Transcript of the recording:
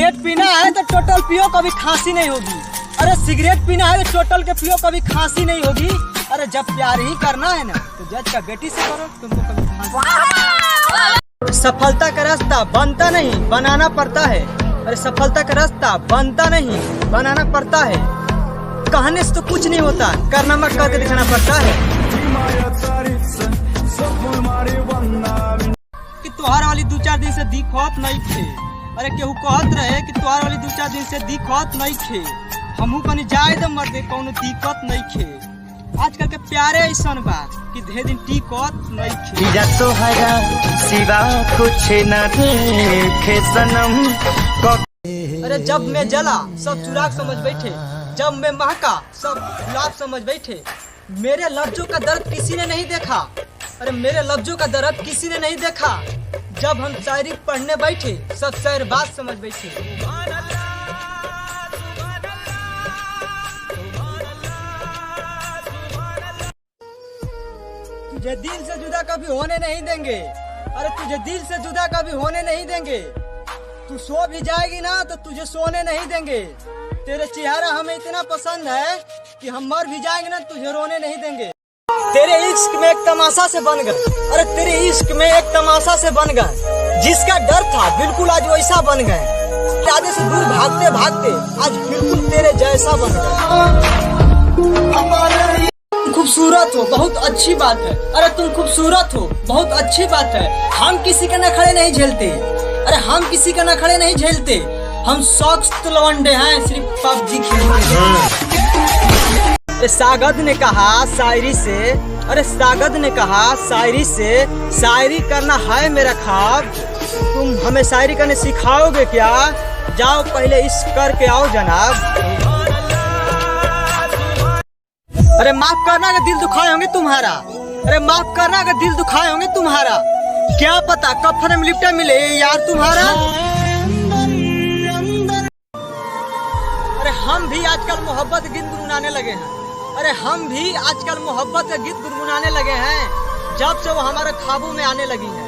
Cigarette पीना है तो टोटल पियो, कभी खांसी नहीं होगी। अरे सिगरेट पीना है तो टोटल के पियो, कभी खांसी नहीं होगी। अरे जब प्यार ही करना है ना तो जज का बेटी से करो, तुमको कभी खांसी। सफलता का रास्ता बनता नहीं, बनाना पड़ता है। अरे सफलता का रास्ता बनता नहीं, बनाना पड़ता है। कहने से तो कुछ नहीं होता, कारनामा करके दिखाना पड़ता है। कि तुहार वाली 2-4 दिन से दिखत नहीं थे। अरे केहू कहत रहे कि तुहार वाली 2-4 दिन से दिखत नहीं थे। हमहू कनी जाए दे मर दे, कौनो दिक्कत नहीं थे। आजकल के प्यारे ऐसन बा कि ढेर दिन टिकत नहीं थे। तो हरा सिवा कुछ न देखे सनम। अरे जब मैं जला सब चुराग समझ बैठे, जब मैं महका सब गुलाब समझ बैठे। मेरे लफ्जों का दर्द किसी ने नहीं देखा। अरे मेरे लफ्जों का दर्द किसी ने नहीं देखा। जब हम शायरी पढ़ने बैठे सब शायर बात समझ बैठे। तुझे दिल से जुदा कभी होने नहीं देंगे। अरे तुझे दिल से जुदा कभी होने नहीं देंगे। तू सो भी जाएगी ना तो तुझे सोने नहीं देंगे। तेरे चेहरा हमें इतना पसंद है कि हम मर भी जाएंगे ना तुझे रोने नहीं देंगे। तेरे इश्क में एक तमाशा से बन गए। अरे तेरे इश्क में एक तमाशा से बन गए। जिसका डर था बिल्कुल आज वैसा बन गए। आगे से दूर भागते भागते आज बिल्कुल तेरे जैसा बन गए। खूबसूरत हो बहुत अच्छी बात है। अरे तुम खूबसूरत हो बहुत अच्छी बात है। हम किसी के नखरे नहीं झेलते। अरे हम किसी के नखरे नहीं झेलते। हम शौक लवंडे हैं, सिर्फ पबजी खेलते हैं। सागद ने कहा शायरी से, अरे सागद ने कहा शायरी से, शायरी करना है मेरा ख्वाब। तुम हमें शायरी करने सिखाओगे क्या? जाओ पहले इश्क करके आओ जनाब। अरे माफ करना कि दिल दुखाए होंगे तुम्हारा। अरे माफ करना कि दिल दुखाए होंगे तुम्हारा। क्या पता कफन में लिपटा मिले यार तुम्हारा। अरे हम भी आजकल मोहब्बत गीत गुनगुनाने लगे हैं। अरे हम भी आजकल मोहब्बत का गीत गुनगुनाने लगे हैं। जब से वो हमारे ख्वाबों में आने लगी है।